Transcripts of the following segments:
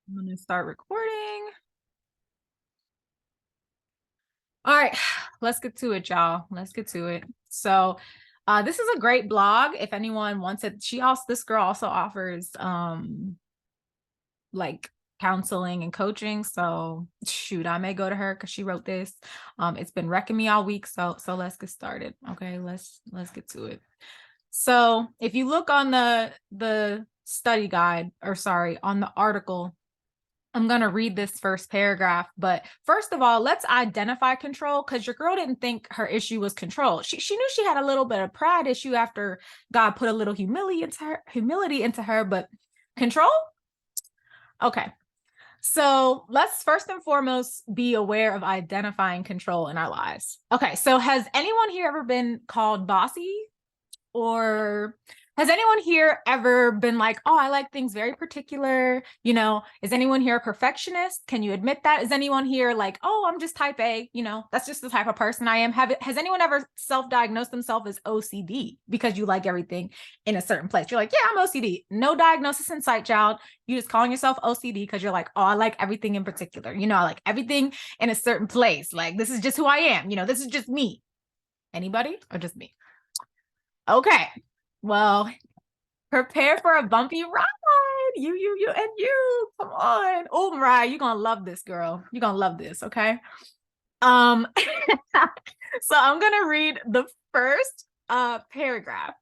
I'm going to start recording. All right, let's get to it, y'all. Let's get to it. So, this is a great blog. If anyone wants it, this girl also offers like counseling and coaching. So shoot, I may go to her because she wrote this. It's been wrecking me all week. So let's get started. Okay, let's get to it. So if you look on the study guide, or sorry, on the article, I'm going to read this first paragraph, but first of all, let's identify control, because your girl didn't think her issue was control. She knew she had a little bit of pride issue after God put a little humility into her, but control? Okay. So let's first and foremost be aware of identifying control in our lives. Okay. So has anyone here ever been called bossy? Or has anyone here ever been like, oh, I like things very particular? You know, is anyone here a perfectionist? Can you admit that? Is anyone here like, oh, I'm just type A? You know, that's just the type of person I am. Has anyone ever self-diagnosed themselves as OCD because you like everything in a certain place? You're like, yeah, I'm OCD. No diagnosis in sight, child. You just calling yourself OCD because you're like, oh, I like everything in particular. You know, I like everything in a certain place. Like, this is just who I am. You know, this is just me. Anybody or just me? Okay, well, prepare for a bumpy ride. You, and you. Come on. Oh, Mariah, you're gonna love this, girl. You're gonna love this, okay? So I'm gonna read the first paragraph.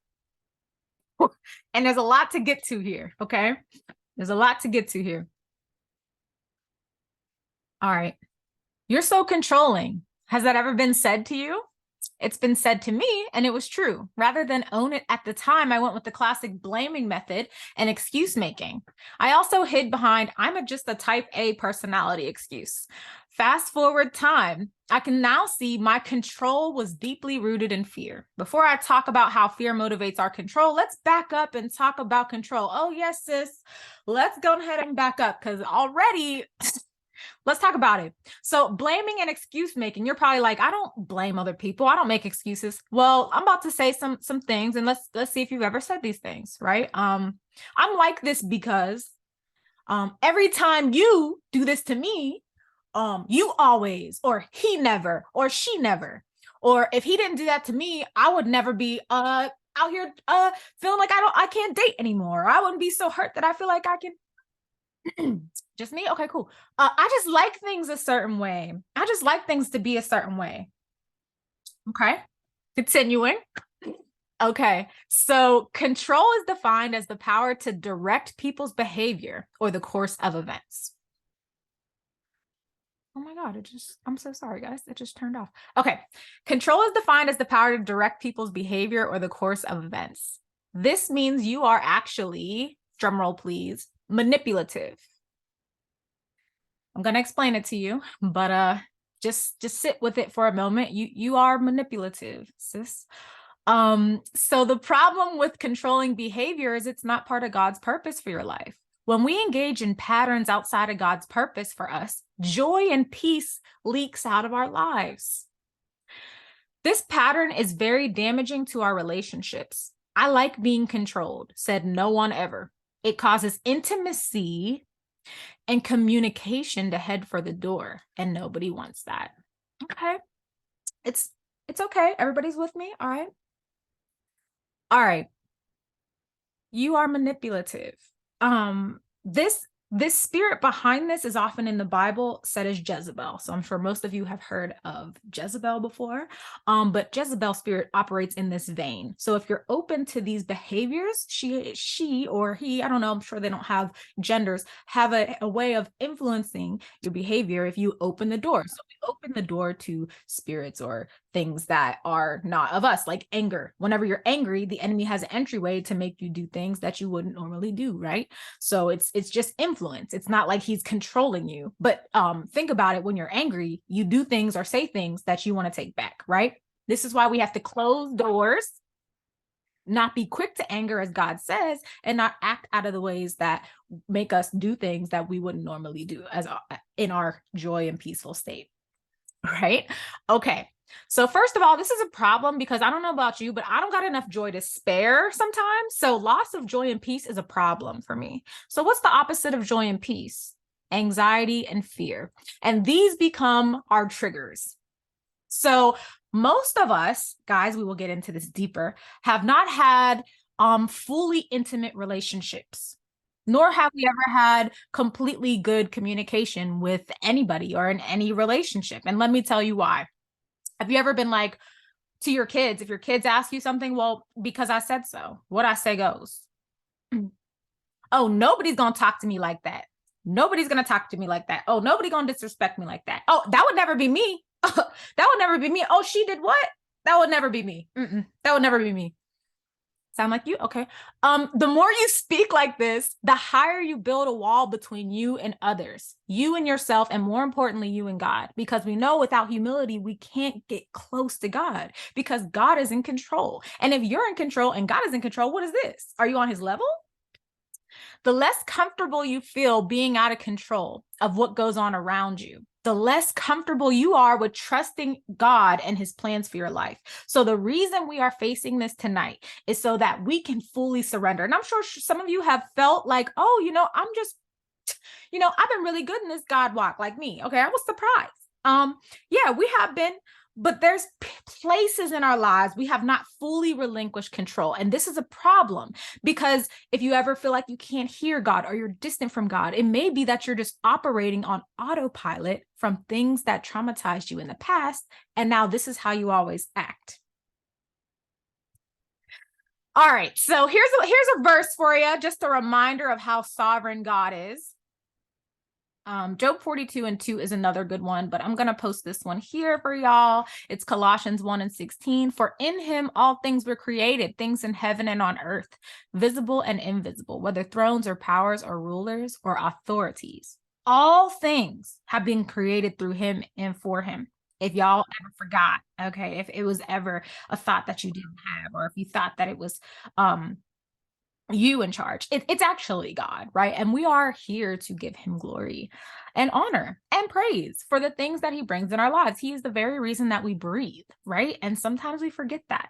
And there's a lot to get to here, okay? There's a lot to get to here. All right. You're so controlling. Has that ever been said to you? It's been said to me, and it was true. Rather than own it at the time, I went with the classic blaming method and excuse making. I also hid behind, just a type A personality excuse. Fast forward time, I can now see my control was deeply rooted in fear. Before I talk about how fear motivates our control, let's back up and talk about control. Oh, yes, sis. Let's go ahead and back up, because already let's talk about it. So blaming and excuse making, you're probably like, I don't blame other people. I don't make excuses. Well, I'm about to say some things, and let's see if you've ever said these things, right? I'm like this because every time you do this to me, you always, or he never, or she never. Or if he didn't do that to me, I would never be out here feeling like I can't date anymore. I wouldn't be so hurt that I feel like I can. Just me? Okay, cool. I just like things a certain way. I just like things to be a certain way. Okay, continuing. Okay, so control is defined as the power to direct people's behavior or the course of events. Oh my God, I'm so sorry, guys. It just turned off. Okay, control is defined as the power to direct people's behavior or the course of events. This means you are actually, drumroll please, manipulative. I'm going to explain it to you, but just sit with it for a moment. You are manipulative, sis. So the problem with controlling behavior is it's not part of God's purpose for your life. When we engage in patterns outside of God's purpose for us, joy and peace leaks out of our lives. This pattern is very damaging to our relationships. I like being controlled, said no one ever. It causes intimacy and communication to head for the door, and nobody wants that. Okay, it's okay. Everybody's with me. All right. You are manipulative. This spirit behind this is often in the Bible said as Jezebel. So I'm sure most of you have heard of Jezebel before. But Jezebel spirit operates in this vein. So if you're open to these behaviors, she or he, I don't know, I'm sure they don't have genders, have a way of influencing your behavior if you open the door. So we open the door to spirits or things that are not of us, like anger. Whenever you're angry, the enemy has an entryway to make you do things that you wouldn't normally do, right? So it's just influence. It's not like he's controlling you. But think about it, when you're angry, you do things or say things that you want to take back, right? This is why we have to close doors, not be quick to anger as God says, and not act out of the ways that make us do things that we wouldn't normally do as in our joy and peaceful state, right? Okay. So first of all, this is a problem because I don't know about you, but I don't got enough joy to spare sometimes. So loss of joy and peace is a problem for me. So what's the opposite of joy and peace? anxiety, and fear. And these become our triggers. So most of us, guys, we will get into this deeper, have not had fully intimate relationships, nor have we ever had completely good communication with anybody or in any relationship. And let me tell you why. Have you ever been like to your kids, if your kids ask you something, well, because I said so, what I say goes. Oh, nobody's going to talk to me like that. Nobody's going to talk to me like that. Oh, nobody going to disrespect me like that. Oh, that would never be me. That would never be me. Oh, she did what? That would never be me. That would never be me. Sound like you? Okay. The more you speak like this, the higher you build a wall between you and others, you and yourself, and more importantly, you and God, because we know without humility, we can't get close to God because God is in control. And if you're in control and God is in control, what is this? Are you on his level? The less comfortable you feel being out of control of what goes on around you, the less comfortable you are with trusting God and his plans for your life. So the reason we are facing this tonight is so that we can fully surrender. And I'm sure some of you have felt like, oh, I'm just, I've been really good in this God walk like me. Okay, I was surprised. Yeah, we have been, but there's places in our lives we have not fully relinquished control. And this is a problem because if you ever feel like you can't hear God or you're distant from God, it may be that you're just operating on autopilot from things that traumatized you in the past. And now this is how you always act. All right, so here's a verse for you, just a reminder of how sovereign God is. Job 42:2 is another good one, but I'm going to post this one here for y'all. It's Colossians 1:16. For in him all things were created, things in heaven and on earth, visible and invisible, whether thrones or powers or rulers or authorities. All things have been created through him and for him. If y'all ever forgot, okay, if it was ever a thought that you didn't have, or if you thought that it was you in charge, it's actually God, right? And we are here to give him glory and honor and praise for the things that he brings in our lives. He is the very reason that we breathe, right? And sometimes we forget that.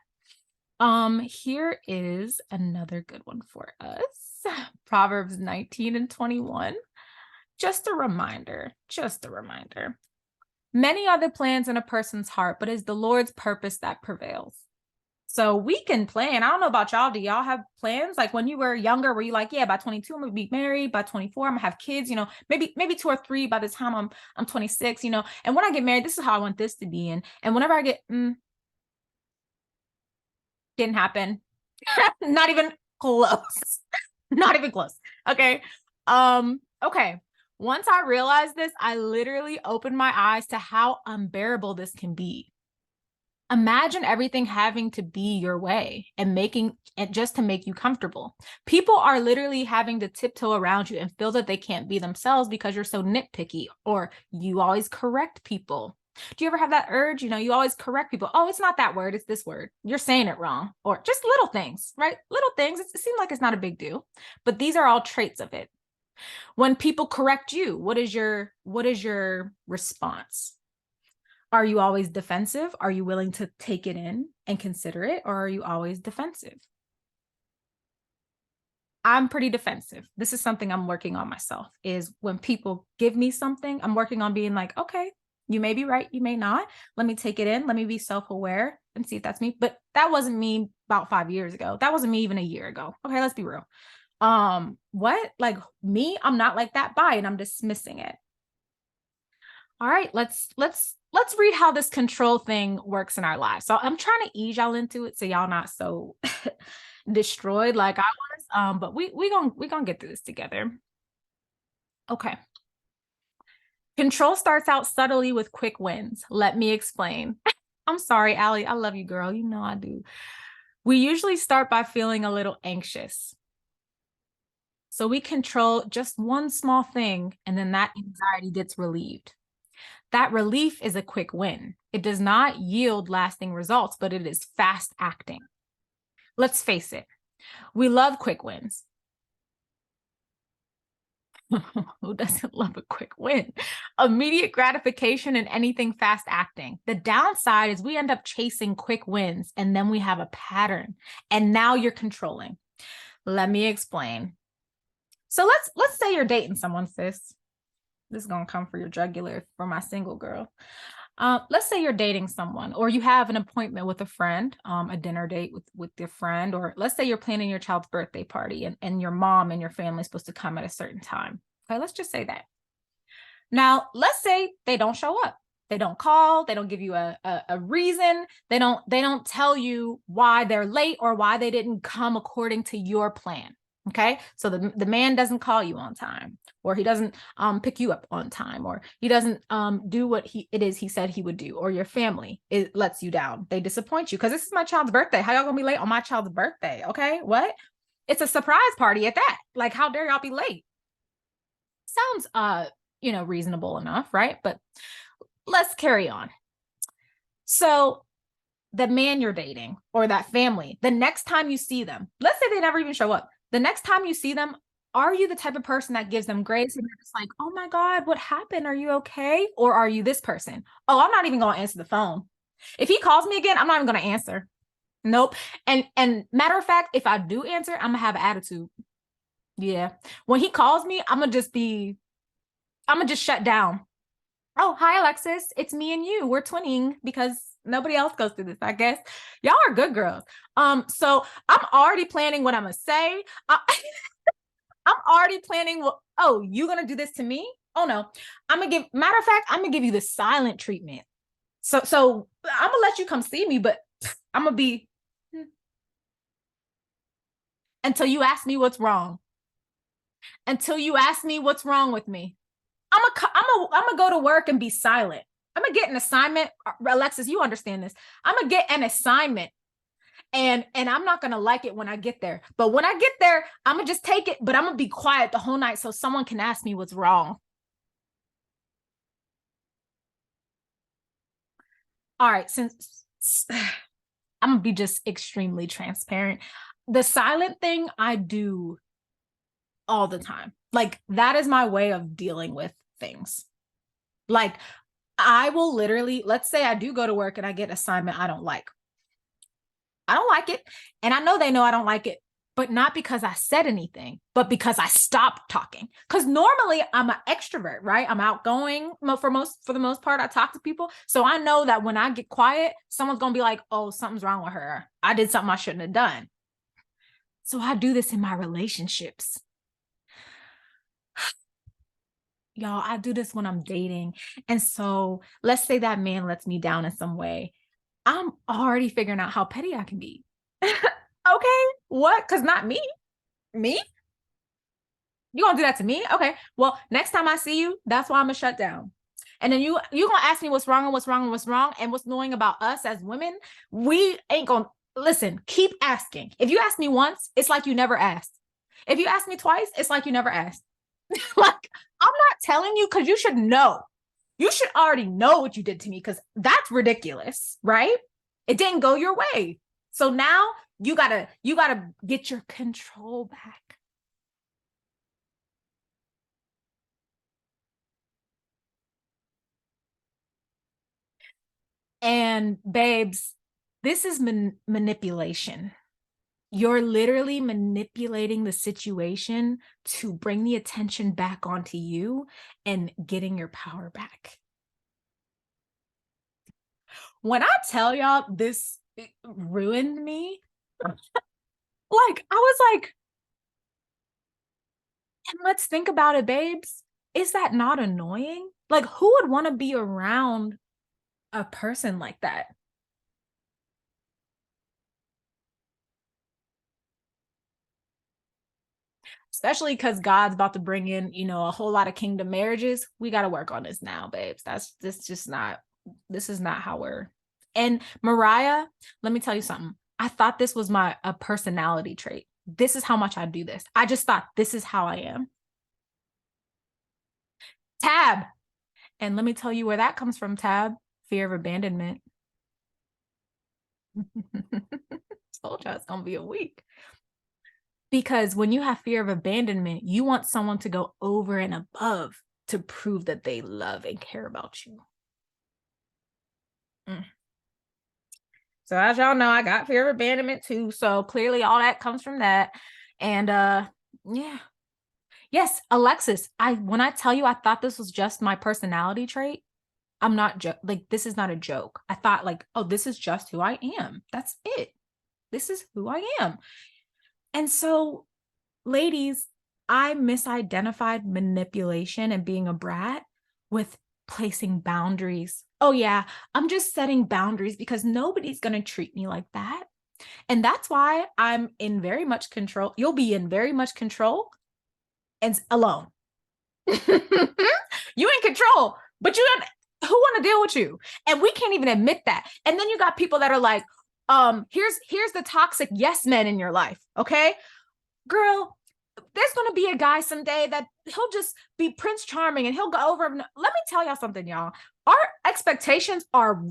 Here is another good one for us. Proverbs 19:21. Just a reminder. Many are the plans in a person's heart, but it's the Lord's purpose that prevails. So we can plan. I don't know about y'all. Do y'all have plans? Like when you were younger, were you like, yeah, by 22, I'm gonna be married. By 24, I'm gonna have kids, maybe 2 or 3 by the time I'm 26, and when I get married, this is how I want this to be. And whenever I get, didn't happen. Not even close. Not even close. Okay. Okay. Once I realized this, I literally opened my eyes to how unbearable this can be. Imagine everything having to be your way and making it just to make you comfortable. People are literally having to tiptoe around you and feel that they can't be themselves because you're so nitpicky, or you always correct people. Do you ever have that urge? You always correct people. Oh, it's not that word. It's this word. You're saying it wrong. Or just little things, right? Little things. It seems like it's not a big deal, but these are all traits of it. When people correct you, what is your response? Are you always defensive? Are you willing to take it in and consider it? Or are you always defensive? I'm pretty defensive. This is something I'm working on myself, is when people give me something, I'm working on being like, okay, you may be right, you may not. Let me take it in. Let me be self-aware and see if that's me. But that wasn't me about 5 years ago. That wasn't me even a year ago. Okay, let's be real. What? Like me? I'm not like that. Bye. And I'm dismissing it. All right, let's read how this control thing works in our lives. So I'm trying to ease y'all into it so y'all not so destroyed like I was. But we gonna get through this together. Okay. Control starts out subtly with quick wins. Let me explain. I'm sorry, Allie. I love you, girl. You know I do. We usually start by feeling a little anxious. So we control just one small thing, and then that anxiety gets relieved. That relief is a quick win. It does not yield lasting results, but it is fast acting. Let's face it. We love quick wins. Who doesn't love a quick win? Immediate gratification and anything fast acting. The downside is we end up chasing quick wins, and then we have a pattern, and now you're controlling. Let me explain. So let's say you're dating someone, sis. This is gonna come for your jugular for my single girl. Let's say you're dating someone, or you have an appointment with a friend, a dinner date with your friend, or let's say you're planning your child's birthday party, and your mom and your family is supposed to come at a certain time. Okay, let's just say that. Now, let's say they don't show up. They don't call, they don't give you a reason, they don't tell you why they're late or why they didn't come according to your plan. Okay, so the man doesn't call you on time, or he doesn't pick you up on time, or he doesn't do what it is he said he would do, or your family, it lets you down, they disappoint you, because this is my child's birthday. How y'all gonna be late on my child's birthday? Okay, what? It's a surprise party at that. Like, how dare y'all be late? Sounds reasonable enough, right? But let's carry on. So the man you're dating, or that family, the next time you see them, let's say they never even show up. The next time you see them, are you the type of person that gives them grace and you're just like, oh my God, what happened? Are you okay? Or are you this person? Oh, I'm not even going to answer the phone. If he calls me again, I'm not even going to answer. Nope. And matter of fact, if I do answer, I'm gonna have an attitude. Yeah. When he calls me, I'm gonna just shut down. Oh, hi, Alexis. It's me and you. We're twinning because nobody else goes through this, I guess. Y'all are good girls. So I'm already planning what I'm gonna say. I'm already planning oh, you gonna do this to me? Oh no. Matter of fact, I'm gonna give you the silent treatment. So I'm gonna let you come see me, but I'm gonna be until you ask me what's wrong. Until you ask me what's wrong with me. I'm gonna go to work and be silent. I'm gonna get an assignment. Alexis, you understand this. I'm gonna get an assignment, and I'm not gonna like it when I get there. But when I get there, I'm gonna just take it, but I'm gonna be quiet the whole night so someone can ask me what's wrong. All right, since I'm gonna be just extremely transparent. The silent thing I do all the time. Like, that is my way of dealing with things. Like, I will literally, let's say I do go to work and I get an assignment I don't like. I don't like it. And I know they know I don't like it, but not because I said anything, but because I stopped talking. Because normally I'm an extrovert, right? I'm outgoing for the most part. I talk to people. So I know that when I get quiet, someone's going to be like, oh, something's wrong with her. I did something I shouldn't have done. So I do this in my relationships. Y'all, I do this when I'm dating. And so let's say that man lets me down in some way. I'm already figuring out how petty I can be. Okay, what? Because not me. Me? You gonna do that to me? Okay. Well, next time I see you, that's why I'm gonna shut down. And then you gonna ask me what's wrong and what's wrong and what's wrong and what's annoying about us as women. We ain't gonna listen. Keep asking. If you ask me once, it's like you never asked. If you ask me twice, it's like you never asked. Like, I'm not telling you because you should know. You should already know what you did to me, because that's ridiculous, right? It didn't go your way. So now you gotta get your control back. And babes, this is manipulation. You're literally manipulating the situation to bring the attention back onto you and getting your power back. When I tell y'all this ruined me, like, I was like, and let's think about it, babes. Is that not annoying? Like, who would want to be around a person like that? Especially because God's about to bring in, a whole lot of kingdom marriages. We got to work on this now, babes. This is not how we're. And Mariah, let me tell you something. I thought this was a personality trait. This is how much I do this. I just thought this is how I am. Tab. And let me tell you where that comes from, Tab. Fear of abandonment. Told you it's going to be a week. Because when you have fear of abandonment, you want someone to go over and above to prove that they love and care about you. So as y'all know, I got fear of abandonment too. So clearly all that comes from that. And yeah. Yes, Alexis, when I tell you I thought this was just my personality trait, I'm not like this is not a joke. I thought like, oh, this is just who I am. That's it. This is who I am. And so, ladies, I misidentified manipulation and being a brat with placing boundaries. Oh yeah, I'm just setting boundaries because nobody's going to treat me like that. And that's why I'm in very much control. You'll be in very much control and alone. You in control, but you don't, who want to deal with you? And we can't even admit that. And then you got people that are like, here's the toxic yes men in your life. Okay, girl, there's going to be a guy someday that he'll just be Prince Charming and he'll go over. Let me tell y'all something, y'all. Our expectations are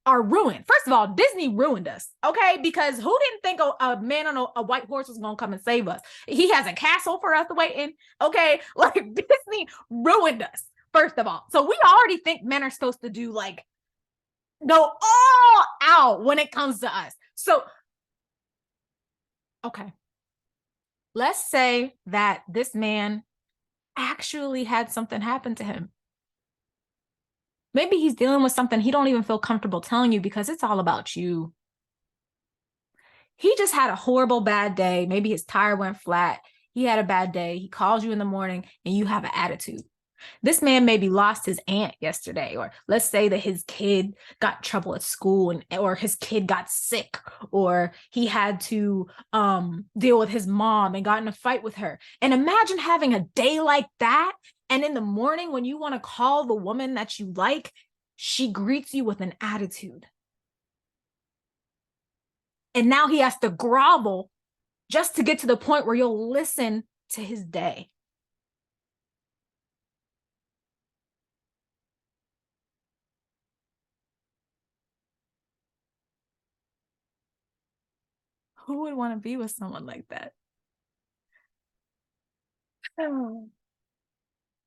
ruined. First of all, Disney ruined us, okay? Because who didn't think a man on a white horse was going to come and save us? He has a castle for us to wait in, okay? Like Disney ruined us, first of all. So we already think men are supposed to do like go all out when it comes to us. So, okay. Let's say that this man actually had something happen to him. Maybe he's dealing with something he don't even feel comfortable telling you because it's all about you. He just had a horrible bad day. Maybe his tire went flat. He had a bad day. He calls you in the morning and you have an attitude. This man maybe lost his aunt yesterday, or let's say that his kid got trouble at school or his kid got sick, or he had to deal with his mom and got in a fight with her. And imagine having a day like that. And in the morning when you want to call the woman that you like, she greets you with an attitude. And now he has to grovel just to get to the point where you'll listen to his day. Who would want to be with someone like that?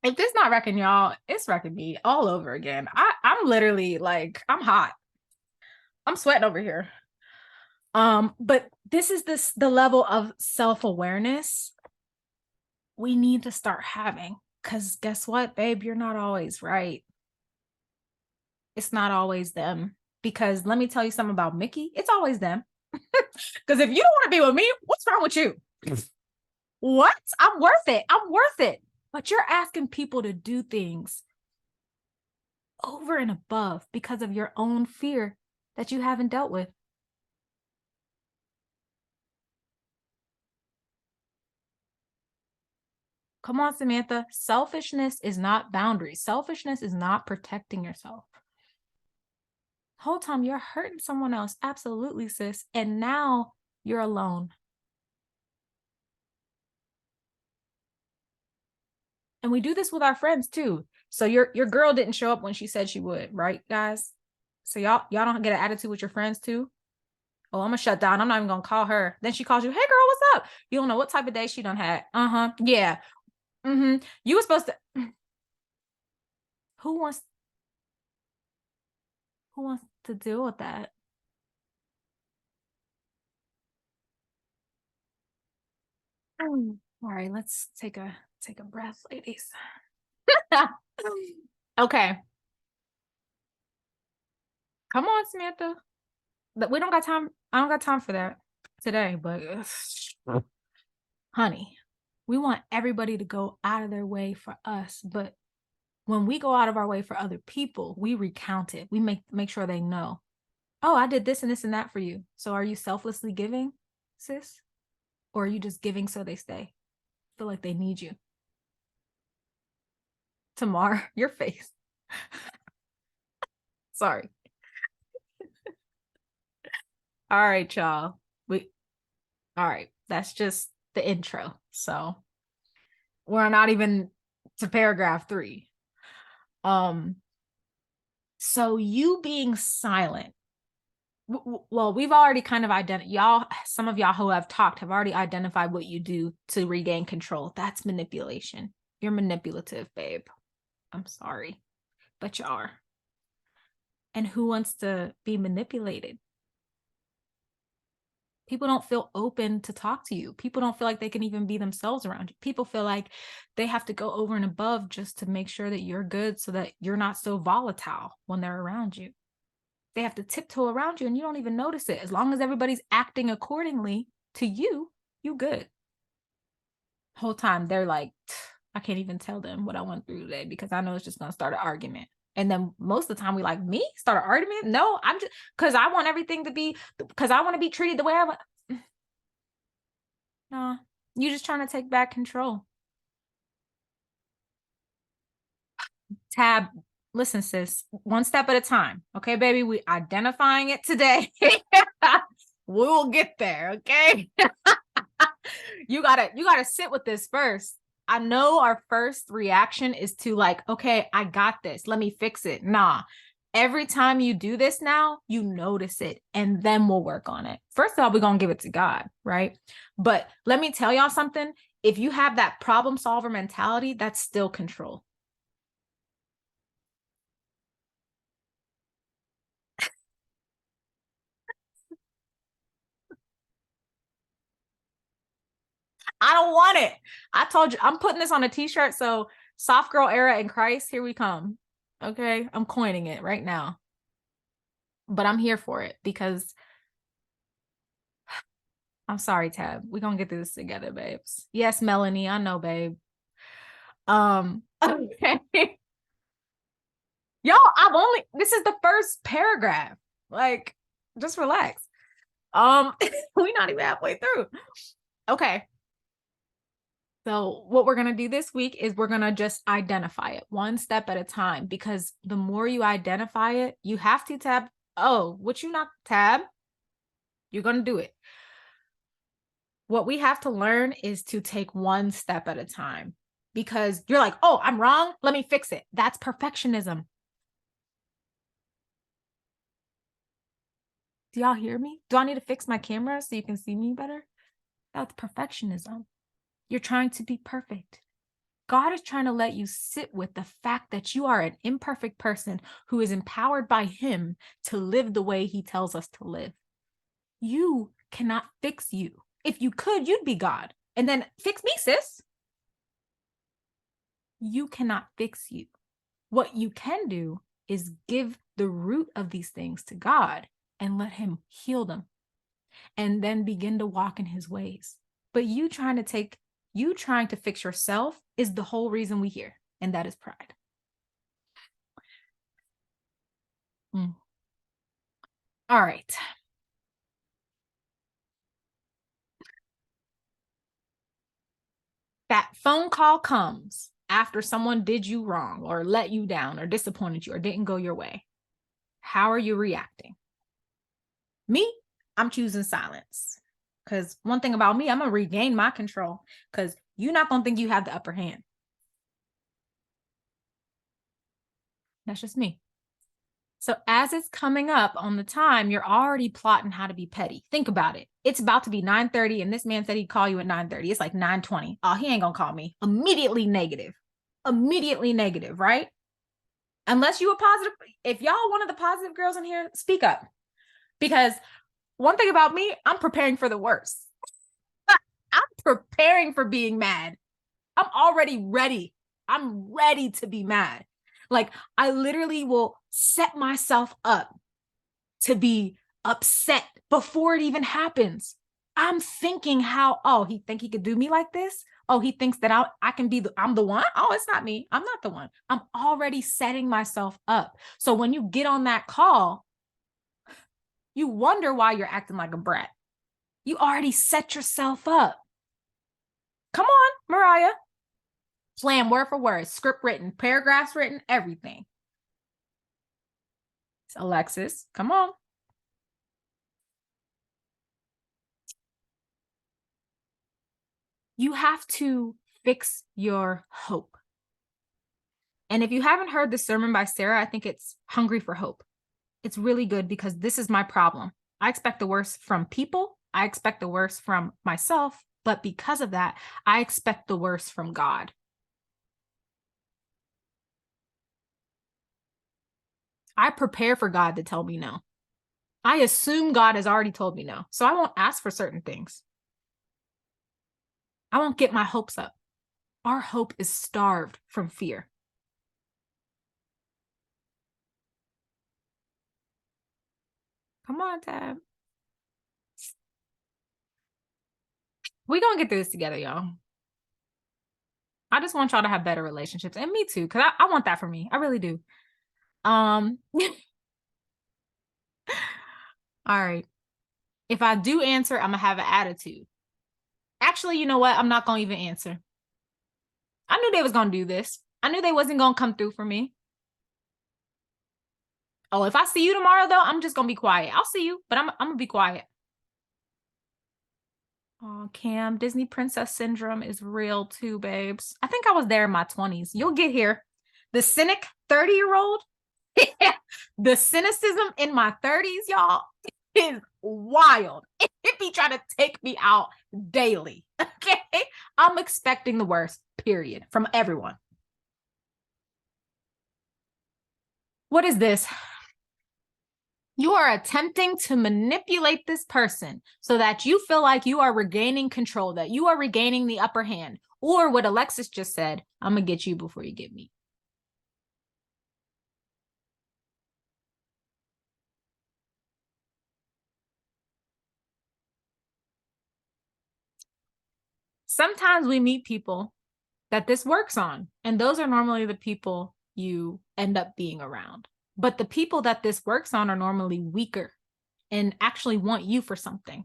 If this not wrecking y'all, it's wrecking me all over again. I'm literally like, I'm hot. I'm sweating over here. But this is the level of self-awareness we need to start having. Because guess what, babe? You're not always right. It's not always them. Because let me tell you something about Mickey. It's always them. Because if you don't want to be with me, what's wrong with you? What? I'm worth it. I'm worth it. But you're asking people to do things over and above because of your own fear that you haven't dealt with. Come on, Samantha. Selfishness is not boundaries. Selfishness is not protecting yourself. Whole time you're hurting someone else. Absolutely, sis. And now you're alone. And we do this with our friends too. So your girl didn't show up when she said she would, right, guys? So y'all don't get an attitude with your friends too. Oh, I'm gonna shut down. I'm not even gonna call her. Then she calls you, hey girl, what's up? You don't know what type of day she done had. Uh-huh. Yeah. Mm-hmm. You were supposed to who wants to deal with that? All right, let's take a breath, ladies. Okay. Come on, Samantha. But we don't got time. I don't got time for that today, but honey, we want everybody to go out of their way for us, but when we go out of our way for other people, we recount it. We make sure they know. Oh, I did this and this and that for you. So are you selflessly giving, sis? Or are you just giving so they stay? Feel like they need you. Tamar, your face. Sorry. All right, y'all. All right. That's just the intro. So we're not even to paragraph 3. So you being silent. Well, we've already kind of identified, some of y'all who have talked have already identified what you do to regain control. That's manipulation. You're manipulative, babe. I'm sorry, but you are. And who wants to be manipulated? People don't feel open to talk to you. People don't feel like they can even be themselves around you. People feel like they have to go over and above just to make sure that you're good so that you're not so volatile when they're around you. They have to tiptoe around you and you don't even notice it. As long as everybody's acting accordingly to you, you good. Whole time they're like, I can't even tell them what I went through today because I know it's just going to start an argument. And then most of the time we like, me start an argument? No, I'm just because I want everything to be, because I want to be treated the way I want. No, you're just trying to take back control. Tab, listen, sis, one step at a time. Okay, baby, we identifying it today. We'll get there. Okay. You gotta sit with this first. I know our first reaction is to like, okay, I got this. Let me fix it. Nah. Every time you do this now, you notice it and then we'll work on it. First of all, we're going to give it to God, right? But let me tell y'all something. If you have that problem solver mentality, that's still control. I don't want it. I told you, I'm putting this on a t-shirt. So soft girl era in Christ, here we come. Okay. I'm coining it right now. But I'm here for it because I'm sorry, Tab. We're gonna get through this together, babes. Yes, Melanie, I know, babe. Okay. Y'all, this is the first paragraph. Like, just relax. We're not even halfway through. Okay. So what we're going to do this week is we're going to just identify it one step at a time, because the more you identify it, you have to tab. Oh, what you not tab? You're going to do it. What we have to learn is to take one step at a time, because you're like, oh, I'm wrong. Let me fix it. That's perfectionism. Do y'all hear me? Do I need to fix my camera so you can see me better? That's perfectionism. You're trying to be perfect. God is trying to let you sit with the fact that you are an imperfect person who is empowered by him to live the way he tells us to live. You cannot fix you. If you could, you'd be God. And then fix me, sis. You cannot fix you. What you can do is give the root of these things to God and let him heal them, and then begin to walk in his ways. But you trying to fix yourself is the whole reason we here, and that is pride. All right. That phone call comes after someone did you wrong or let you down or disappointed you or didn't go your way. How are you reacting? Me, I'm choosing silence. Because one thing about me, I'm going to regain my control, because you're not going to think you have the upper hand. That's just me. So as it's coming up on the time, you're already plotting how to be petty. Think about it. It's about to be 9:30 and this man said he'd call you at 9:30. It's like 9:20. Oh, he ain't going to call me. Immediately negative. Immediately negative, right? Unless you a positive. If y'all one of the positive girls in here, speak up. Because one thing about me, I'm preparing for the worst. I'm preparing for being mad. I'm already ready. I'm ready to be mad. Like, I literally will set myself up to be upset before it even happens. I'm thinking how, oh, he think he could do me like this? Oh, he thinks that I can be I'm the one? Oh, it's not me. I'm not the one. I'm already setting myself up. So when you get on that call, you wonder why you're acting like a brat. You already set yourself up. Come on, Mariah. Plan word for word, script written, paragraphs written, everything. Alexis, come on. You have to fix your hope. And if you haven't heard the sermon by Sarah, I think it's Hungry for Hope. It's really good, because this is my problem. I expect the worst from people. I expect the worst from myself. But because of that, I expect the worst from God. I prepare for God to tell me no. I assume God has already told me no. So I won't ask for certain things. I won't get my hopes up. Our hope is starved from fear. Come on, Tab. We're going to get through this together, y'all. I just want y'all to have better relationships. And me too, because I want that for me. I really do. All right. If I do answer, I'm going to have an attitude. Actually, you know what? I'm not going to even answer. I knew they was going to do this. I knew they wasn't going to come through for me. Oh, if I see you tomorrow, though, I'm just going to be quiet. I'll see you, but I'm going to be quiet. Oh, Cam, Disney princess syndrome is real too, babes. I think I was there in my 20s. You'll get here. The cynic 30-year-old, the cynicism in my 30s, y'all, is wild. It be trying to take me out daily. Okay. I'm expecting the worst, period, from everyone. What is this? You are attempting to manipulate this person so that you feel like you are regaining control, that you are regaining the upper hand. Or what Alexis just said, I'm going to get you before you get me. Sometimes we meet people that this works on, and those are normally the people you end up being around. But the people that this works on are normally weaker and actually want you for something.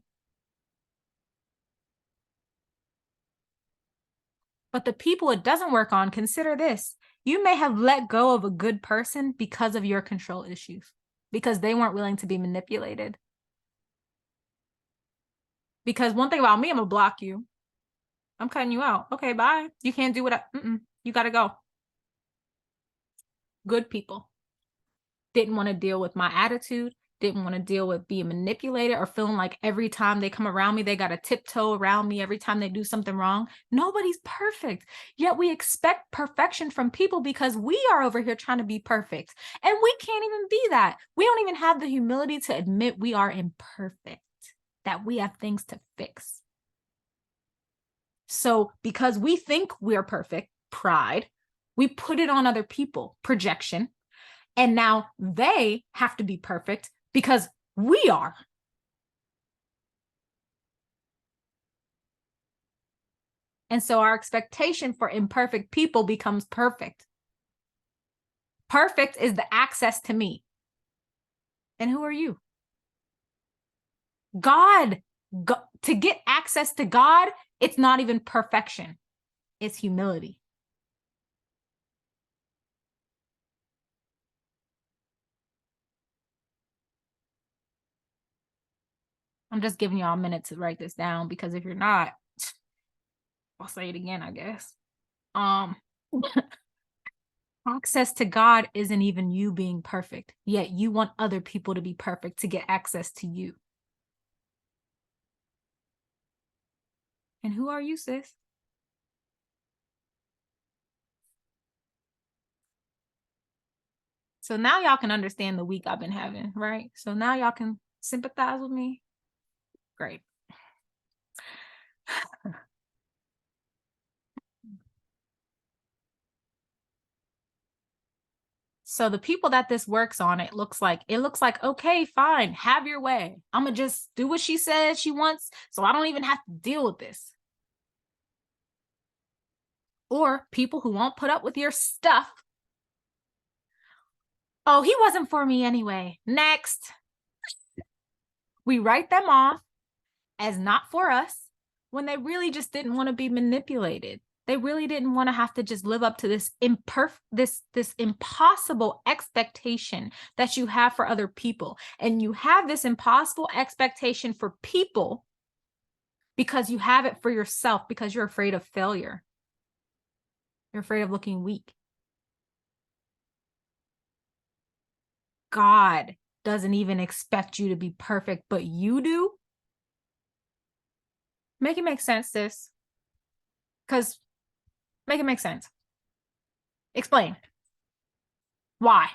But the people it doesn't work on, consider this. You may have let go of a good person because of your control issues, because they weren't willing to be manipulated. Because one thing about me, I'm going to block you. I'm cutting you out. Okay, bye. You can't do what you got to go. Good people didn't want to deal with my attitude, didn't want to deal with being manipulated or feeling like every time they come around me, they got to tiptoe around me every time they do something wrong. Nobody's perfect. Yet we expect perfection from people because we are over here trying to be perfect. And we can't even be that. We don't even have the humility to admit we are imperfect, that we have things to fix. So because we think we're perfect, pride, we put it on other people, projection. And now they have to be perfect because we are. And so our expectation for imperfect people becomes perfect. Perfect is the access to me. And who are you? God. To get access to God, it's not even perfection. It's humility. I'm just giving y'all a minute to write this down because if you're not, I'll say it again, I guess. Access to God isn't even you being perfect, yet you want other people to be perfect to get access to you. And who are you, sis? So now y'all can understand the week I've been having, right? So now y'all can sympathize with me. Great. So the people that this works on, it looks like, okay, fine, have your way. I'm going to just do what she says she wants, so I don't even have to deal with this. Or people who won't put up with your stuff. Oh, he wasn't for me anyway. Next. We write them off as not for us when they really just didn't want to be manipulated. They really didn't want to have to just live up to this impossible expectation that you have for other people. And you have this impossible expectation for people because you have it for yourself, because you're afraid of failure. You're afraid of looking weak. God doesn't even expect you to be perfect, but you do. Make it make sense, sis. Because make it make sense. Explain. Why?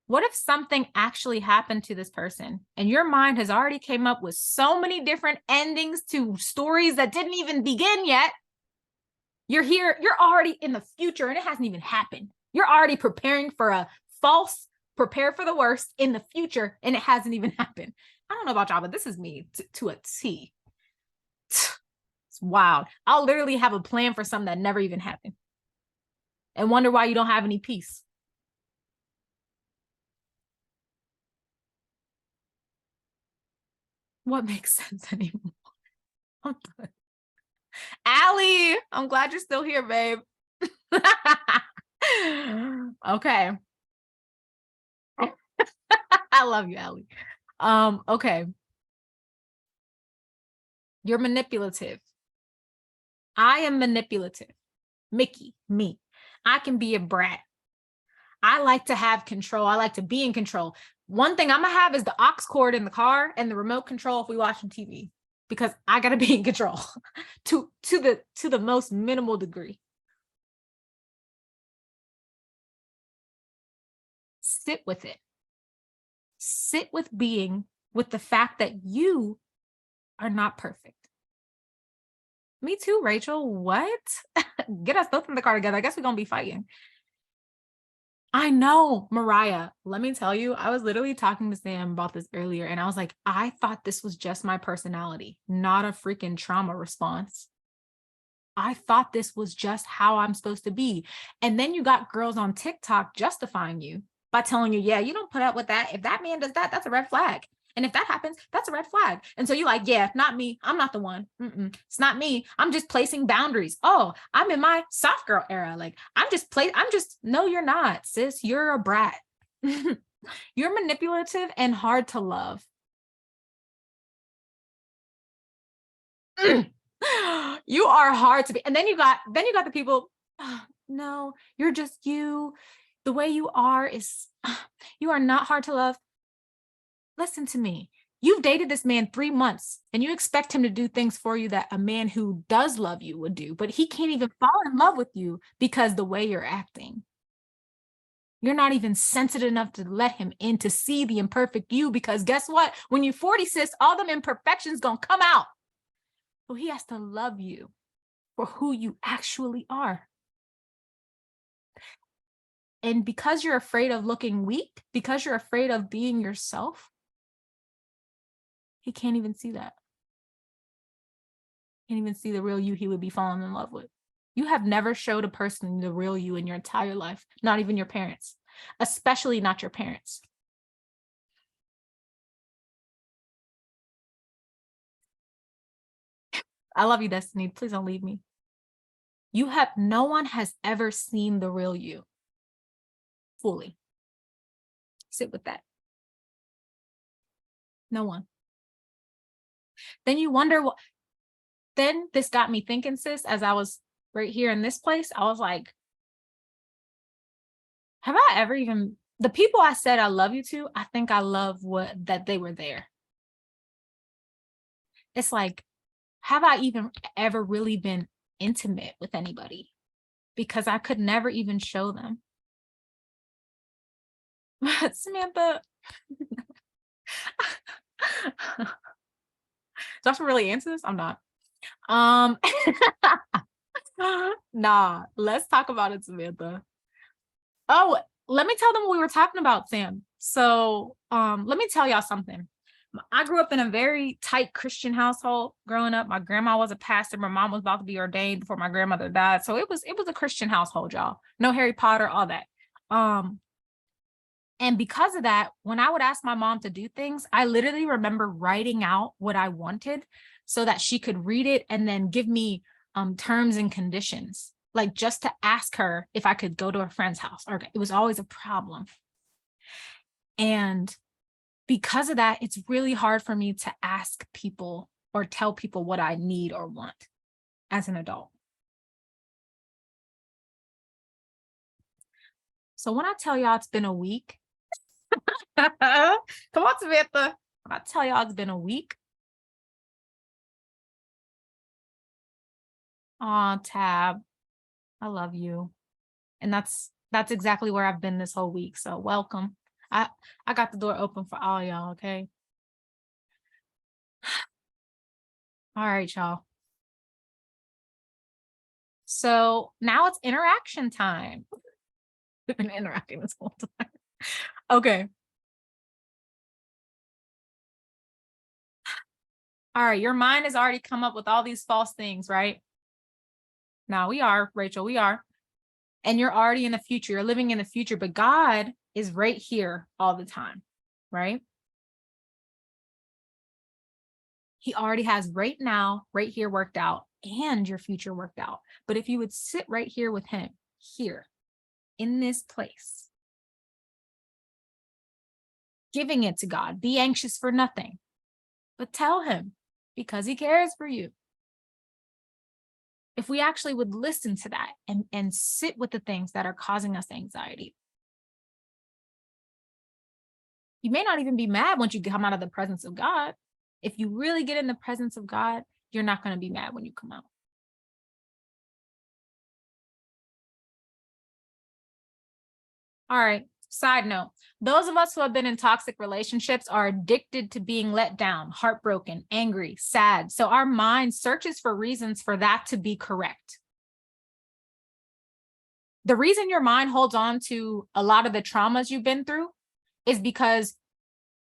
What if something actually happened to this person and your mind has already came up with so many different endings to stories that didn't even begin yet? You're here, you're already in the future and it hasn't even happened. You're already preparing for a false, prepare for the worst in the future and it hasn't even happened. I don't know about y'all, but this is me to a T. It's wild. I'll literally have a plan for something that never even happened and wonder why you don't have any peace. What makes sense anymore? Allie, I'm glad you're still here, babe. Okay. I love you, Allie. Okay. You're manipulative. I am manipulative. Mickey, me. I can be a brat. I like to have control. I like to be in control. One thing I'm gonna have is the aux cord in the car and the remote control if we watching TV, because I gotta be in control to the most minimal degree. Sit with it. Sit with being with the fact that you are not perfect. Me too, Rachel. What? Get us both in the car together. I guess we're gonna be fighting. I know, Mariah. Let me tell you, I was literally talking to Sam about this earlier, and I was like, I thought this was just my personality, not a freaking trauma response. I thought this was just how I'm supposed to be. And then you got girls on TikTok justifying you by telling you, yeah, you don't put up with that. If that man does that, that's a red flag. And if that happens, that's a red flag. And so you're like, yeah, not me. I'm not the one. It's not me. I'm just placing boundaries. Oh, I'm in my soft girl era. Like no, you're not, sis. You're a brat. You're manipulative and hard to love. You are hard to be. And then you got the people, oh, no, you're just you. The way you are is, you are not hard to love. Listen to me. You've dated this man 3 months and you expect him to do things for you that a man who does love you would do, but he can't even fall in love with you because the way you're acting. You're not even sensitive enough to let him in to see the imperfect you, because guess what? When you're 40, sis, all them imperfections gonna come out. So he has to love you for who you actually are. And because you're afraid of looking weak, because you're afraid of being yourself, he can't even see that. Can't even see the real you he would be falling in love with. You have never showed a person the real you in your entire life, not even your parents, especially not your parents. I love you, Destiny. Please don't leave me. No one has ever seen the real you fully. Sit with that. No one. Then you wonder what, then this got me thinking, sis, as I was right here in this place, I was like, have I ever even, the people I said I love you to, I think I love that they were there. It's like, have I even ever really been intimate with anybody? Because I could never even show them. Samantha. Do I have to really answer this? I'm not. Nah, let's talk about it, Samantha. Oh, let me tell them what we were talking about, Sam. So let me tell y'all something. I grew up in a very tight Christian household growing up. My grandma was a pastor. My mom was about to be ordained before my grandmother died. So it was a Christian household, y'all. No Harry Potter, all that. And because of that, when I would ask my mom to do things, I literally remember writing out what I wanted so that she could read it and then give me terms and conditions, like just to ask her if I could go to a friend's house. Or it was always a problem. And because of that, it's really hard for me to ask people or tell people what I need or want as an adult. So when I tell y'all it's been a week, come on, Samantha. When I tell y'all it's been a week. Aw, Tab, I love you. And that's exactly where I've been this whole week. So welcome. I got the door open for all y'all, okay? All right, y'all. So now it's interaction time. We've been interacting this whole time. Okay. All right, your mind has already come up with all these false things, right? Now we are, Rachel, we are. And you're already in the future. You're living in the future, but God is right here all the time, right? He already has right now, right here worked out, and your future worked out. But if you would sit right here with him, here, in this place, giving it to God, be anxious for nothing, but tell him because he cares for you. If we actually would listen to that and sit with the things that are causing us anxiety, you may not even be mad once you come out of the presence of God. If you really get in the presence of God, you're not going to be mad when you come out. All right. Side note, those of us who have been in toxic relationships are addicted to being let down, heartbroken, angry, sad. So our mind searches for reasons for that to be correct. The reason your mind holds on to a lot of the traumas you've been through is because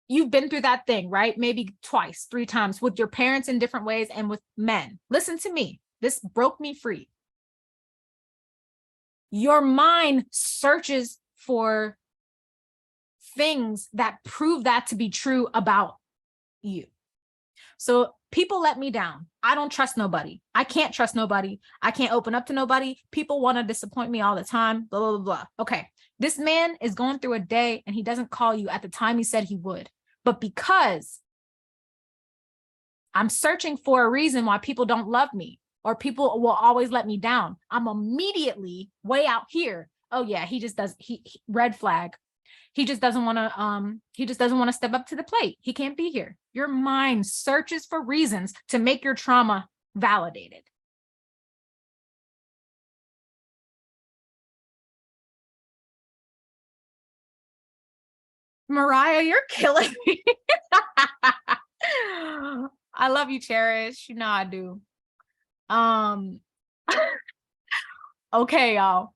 you've been through that thing, right? Maybe twice, 3 times with your parents in different ways and with men. Listen to me. This broke me free. Your mind searches for things that prove that to be true about you. So people let me down. I don't trust nobody. I can't trust nobody. I can't open up to nobody. People want to disappoint me all the time, blah, blah, blah, blah. Okay. This man is going through a day and he doesn't call you at the time he said he would. But because I'm searching for a reason why people don't love me or people will always let me down, I'm immediately way out here. Oh yeah, he just does, he red flag. He just doesn't want to step up to the plate. He can't be here. Your mind searches for reasons to make your trauma validated. Mariah, you're killing me. I love you, Cherish. You know I do. Okay, y'all.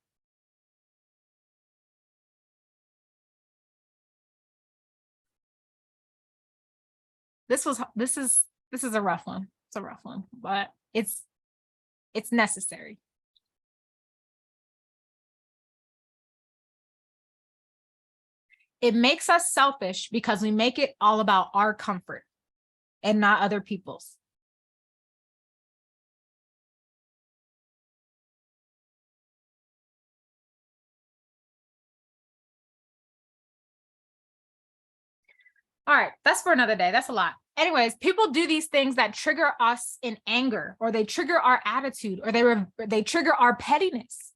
This is a rough one. It's a rough one, but it's necessary. It makes us selfish because we make it all about our comfort and not other people's. All right, that's for another day. That's a lot. Anyways, people do these things that trigger us in anger, or they trigger our attitude, or they trigger our pettiness.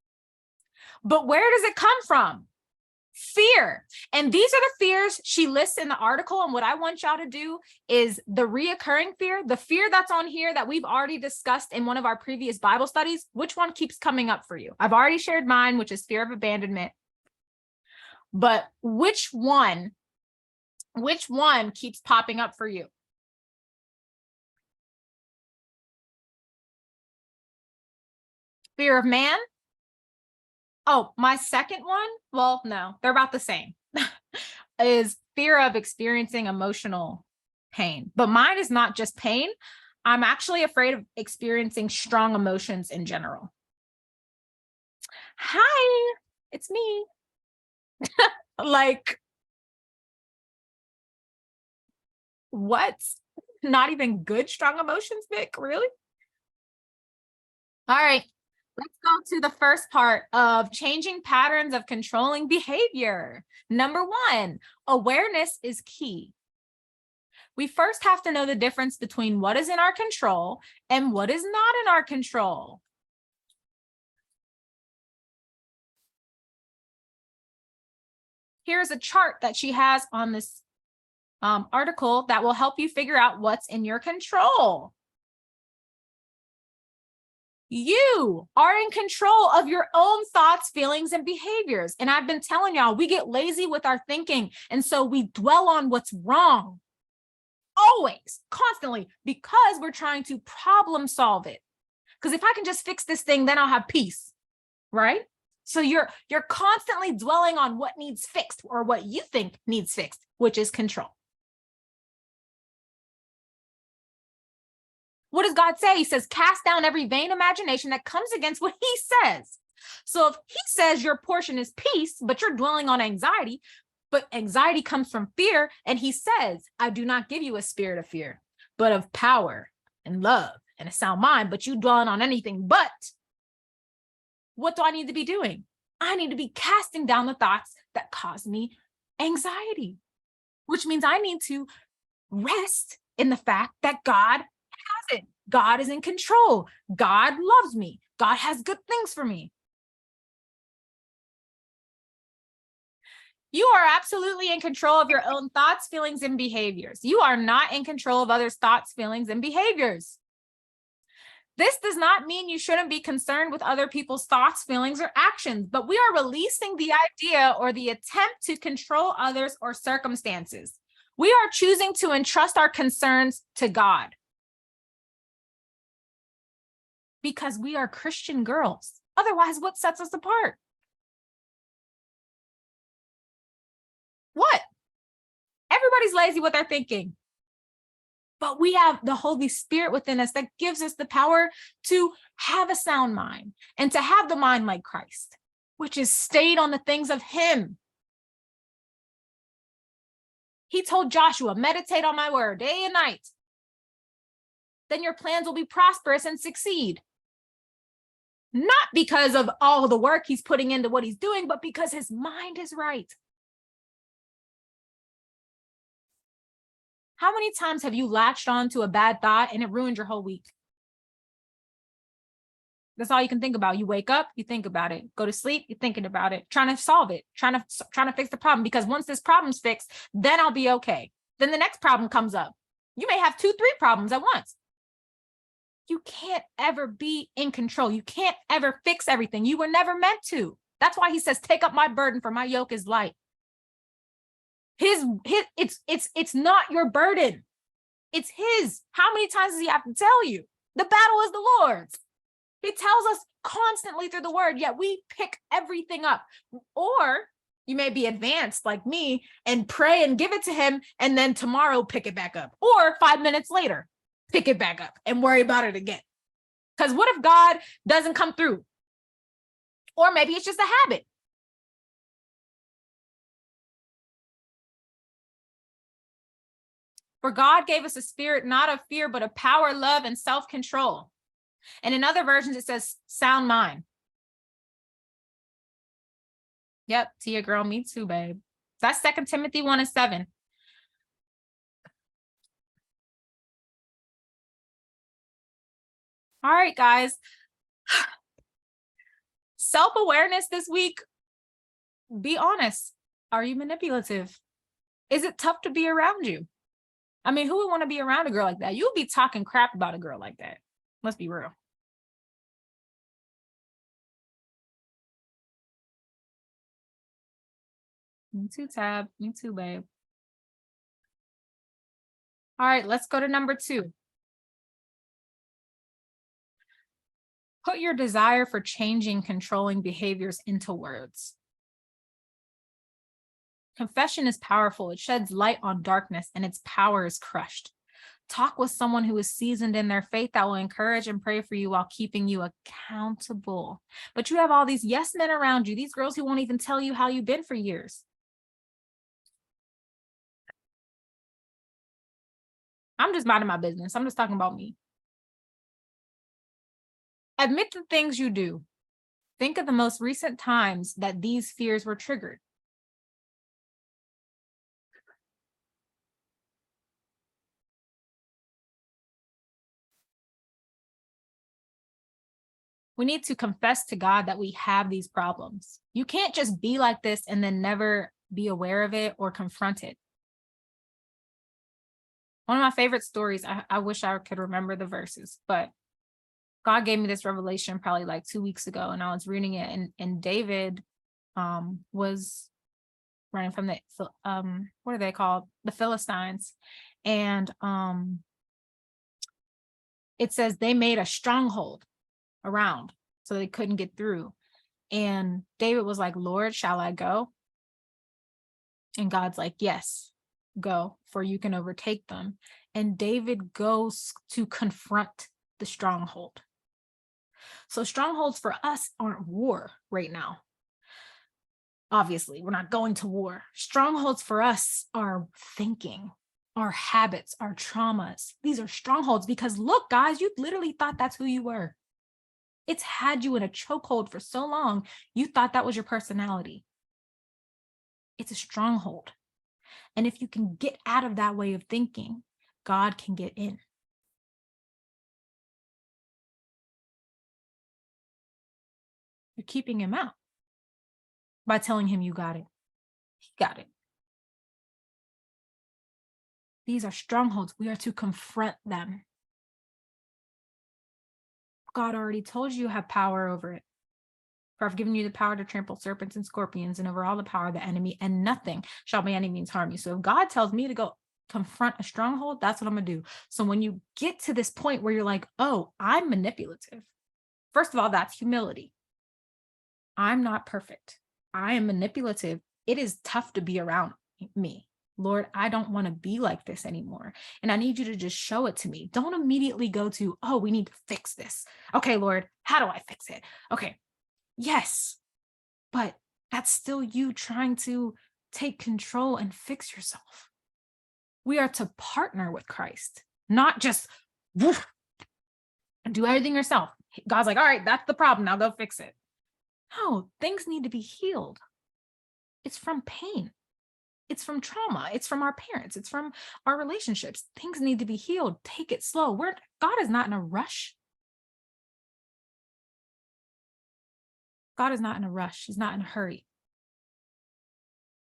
But where does it come from? Fear. And these are the fears she lists in the article. And what I want y'all to do is the reoccurring fear, the fear that's on here that we've already discussed in one of our previous Bible studies. Which one keeps coming up for you? I've already shared mine, which is fear of abandonment. But which one keeps popping up for you? Fear of man? Oh, my second one? Well, no, they're about the same. Is fear of experiencing emotional pain. But mine is not just pain. I'm actually afraid of experiencing strong emotions in general. Hi, it's me. Like, what? Not even good strong emotions, Vic? Really? All right. Let's go to the first part of changing patterns of controlling behavior. Number 1, awareness is key. We first have to know the difference between what is in our control and what is not in our control. Here's a chart that she has on this article that will help you figure out what's in your control. You are in control of your own thoughts, feelings, and behaviors. And I've been telling y'all, we get lazy with our thinking. And so we dwell on what's wrong. Always, constantly, because we're trying to problem solve it. Because if I can just fix this thing, then I'll have peace, right? So you're constantly dwelling on what needs fixed or what you think needs fixed, which is control. What does God say? He says, cast down every vain imagination that comes against what he says. So if he says your portion is peace, but you're dwelling on anxiety, but anxiety comes from fear, and he says, I do not give you a spirit of fear, but of power and love and a sound mind, but you dwelling on anything but. What do I need to be doing? I need to be casting down the thoughts that cause me anxiety, which means I need to rest in the fact that God has it. God is in control. God loves me. God has good things for me. You are absolutely in control of your own thoughts, feelings, and behaviors. You are not in control of others' thoughts, feelings, and behaviors. This does not mean you shouldn't be concerned with other people's thoughts, feelings, or actions, but we are releasing the idea or the attempt to control others or circumstances. We are choosing to entrust our concerns to God because we are Christian girls. Otherwise, what sets us apart? What? Everybody's lazy with their thinking. But we have the Holy Spirit within us that gives us the power to have a sound mind and to have the mind like Christ, which is stayed on the things of him. He told Joshua, meditate on my word day and night. Then your plans will be prosperous and succeed. Not because of all the work he's putting into what he's doing, but because his mind is right. How many times have you latched on to a bad thought and it ruined your whole week? That's all you can think about. You wake up, you think about it. Go to sleep, you're thinking about it, trying to solve it, trying to fix the problem. Because once this problem's fixed, then I'll be okay. Then the next problem comes up. You may have 2, 3 problems at once. You can't ever be in control. You can't ever fix everything. You were never meant to. That's why he says, take up my burden, for my yoke is light. It's not your burden. It's his. How many times does he have to tell you? The battle is the Lord's. He tells us constantly through the word, yet we pick everything up. Or you may be advanced like me and pray and give it to him, and then tomorrow pick it back up. Or 5 minutes later, pick it back up and worry about it again. Because what if God doesn't come through? Or maybe it's just a habit. For God gave us a spirit not of fear, but of power, love, and self-control. And in other versions, it says sound mind. Yep, Tia girl, me too, babe. That's 2 Timothy 1:7. All right, guys. Self-awareness this week. Be honest. Are you manipulative? Is it tough to be around you? I mean, who would want to be around a girl like that? You'll be talking crap about a girl like that. Let's be real. Me too, Tab. Me too, babe. All right, let's go to number 2. Put your desire for changing controlling behaviors into words. Confession is powerful. It sheds light on darkness and its power is crushed. Talk with someone who is seasoned in their faith that will encourage and pray for you while keeping you accountable. But you have all these yes men around you, these girls who won't even tell you how you've been for years. I'm just minding my business. I'm just talking about me. Admit the things you do. Think of the most recent times that these fears were triggered. We need to confess to God that we have these problems. You can't just be like this and then never be aware of it or confront it. One of my favorite stories, I wish I could remember the verses, but God gave me this revelation probably like 2 weeks ago, and I was reading it, and David was running from the what are they called? The Philistines. And it says they made a stronghold around so they couldn't get through. And David was like, Lord, shall I go? And God's like, yes, go, for you can overtake them. And David goes to confront the stronghold. So strongholds for us aren't war right now. Obviously, we're not going to war. Strongholds for us are thinking, our habits, our traumas. These are strongholds because look, guys, you literally thought that's who you were. It's had you in a chokehold for so long, you thought that was your personality. It's a stronghold. And if you can get out of that way of thinking, God can get in. You're keeping him out by telling him you got it. He got it. These are strongholds. We are to confront them. God already told you have power over it. For I've given you the power to trample serpents and scorpions and over all the power of the enemy, and nothing shall by any means harm you. So if God tells me to go confront a stronghold, that's what I'm going to do. So when you get to this point where you're like, oh, I'm manipulative. First of all, that's humility. I'm not perfect. I am manipulative. It is tough to be around me. Lord, I don't want to be like this anymore. And I need you to just show it to me. Don't immediately go to, oh, we need to fix this. Okay, Lord, how do I fix it? Okay, yes, but that's still you trying to take control and fix yourself. We are to partner with Christ, not just woof, and do everything yourself. God's like, all right, that's the problem. Now go fix it. No, things need to be healed. It's from pain. It's from trauma. It's from our parents. It's from our relationships. Things need to be healed. Take it slow. God is not in a rush. God is not in a rush. He's not in a hurry.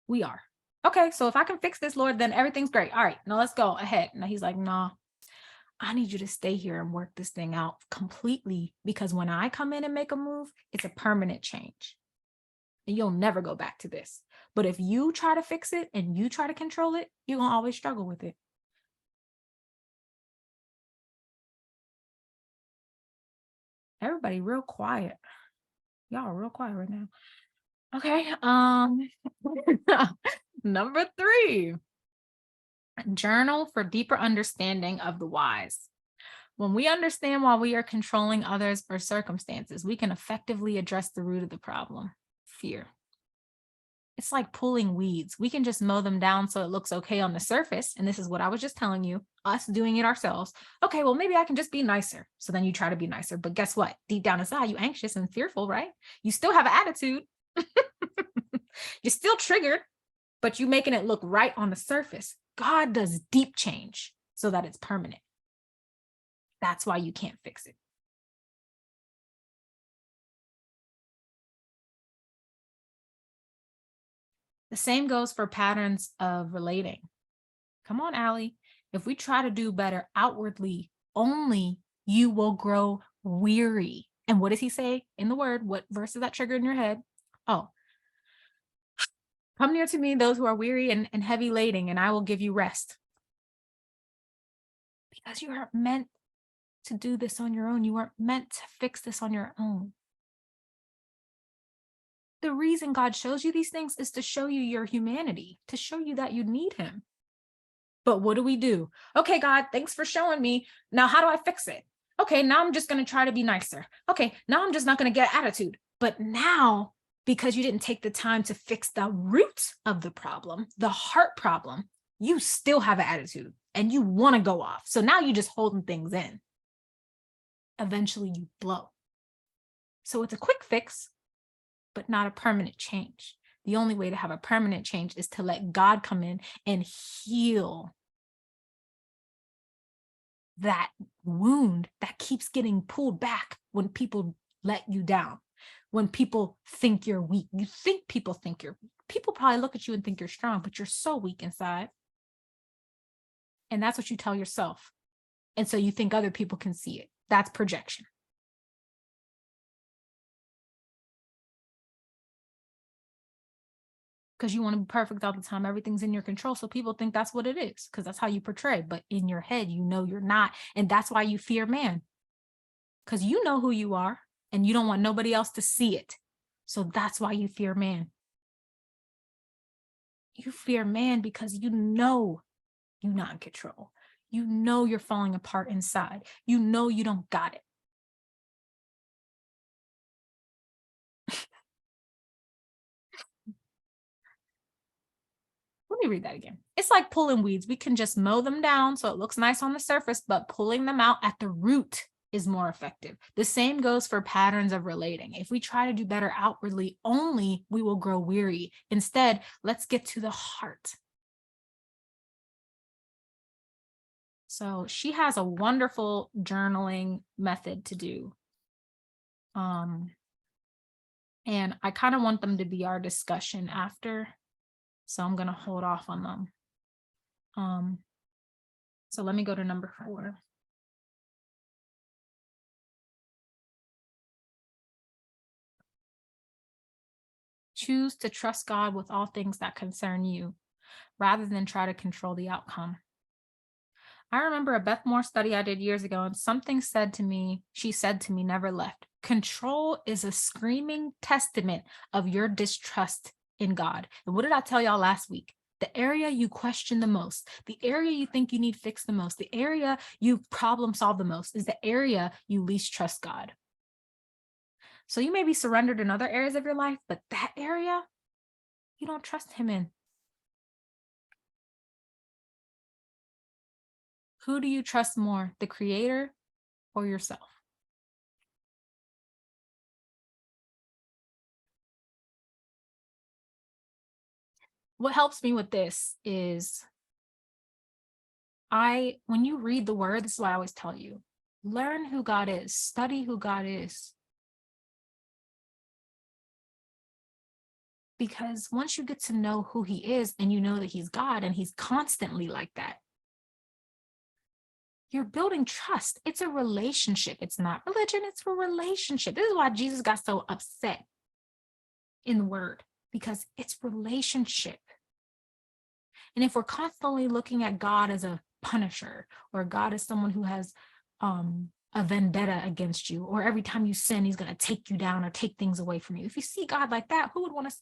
We are. Okay, so if I can fix this, Lord, then everything's great. All right, now let's go ahead. Now he's like, nah, I need you to stay here and work this thing out completely, because when I come in and make a move, it's a permanent change. And you'll never go back to this. But if you try to fix it and you try to control it, you're going to always struggle with it. Everybody real quiet. Y'all are real quiet right now. Okay. Number 3, journal for deeper understanding of the whys. When we understand why we are controlling others or circumstances, we can effectively address the root of the problem, fear. It's like pulling weeds. We can just mow them down so it looks okay on the surface. And this is what I was just telling you, us doing it ourselves. Okay, well, maybe I can just be nicer. So then you try to be nicer. But guess what? Deep down inside, you anxious and fearful, right? You still have an attitude. You're still triggered, but you making it look right on the surface. God does deep change so that it's permanent. That's why you can't fix it. The same goes for patterns of relating. Come on, Allie. If we try to do better outwardly, only you will grow weary. And what does he say in the word? What verse is that triggered in your head? Oh, come near to me, those who are weary and heavy laden, and I will give you rest. Because you aren't meant to do this on your own. You weren't meant to fix this on your own. The reason God shows you these things is to show you your humanity, to show you that you need him. But what do? Okay, God, thanks for showing me. Now, how do I fix it? Okay, now I'm just going to try to be nicer. Okay, now I'm just not going to get attitude. But now, because you didn't take the time to fix the root of the problem, the heart problem, you still have an attitude and you want to go off. So now you're just holding things in. Eventually you blow. So it's a quick fix, but not a permanent change. The only way to have a permanent change is to let God come in and heal that wound that keeps getting pulled back when people let you down, when people think you're weak. You think people think you're weak. People probably look at you and think you're strong, but you're so weak inside. And that's what you tell yourself. And so you think other people can see it. That's projection. because you want to be perfect all the time. Everything's in your control. So people think that's what it is because that's how you portray. But in your head, you know you're not. And that's why you fear man, because you know who you are and you don't want nobody else to see it. So that's why you fear man. You fear man because you know you're not in control. You know you're falling apart inside. You know you don't got it. Let me read that again. It's like pulling weeds. We can just mow them down so it looks nice on the surface, but pulling them out at the root is more effective. The same goes for patterns of relating. If we try to do better outwardly only, we will grow weary. Instead, let's get to the heart. So she has a wonderful journaling method to do. And I kind of want them to be our discussion after. So I'm going to hold off on them. So let me go to number 4. Choose to trust God with all things that concern you, rather than try to control the outcome. I remember a Beth Moore study I did years ago, and something she said to me never left. Control is a screaming testament of your distrust in God. And what did I tell y'all last week? The area you question the most, the area you think you need fixed the most, the area you problem solve the most is the area you least trust God. So you may be surrendered in other areas of your life, but that area, you don't trust him in. Who do you trust more, the Creator or yourself? What helps me with this is when you read the word, this is what I always tell you, learn who God is, study who God is. Because once you get to know who he is and you know that he's God and he's constantly like that, you're building trust. It's a relationship. It's not religion, it's a relationship. This is why Jesus got so upset in the word, because it's relationship. And if we're constantly looking at God as a punisher, or God as someone who has a vendetta against you, or every time you sin, he's going to take you down or take things away from you. If you see God like that, who would want to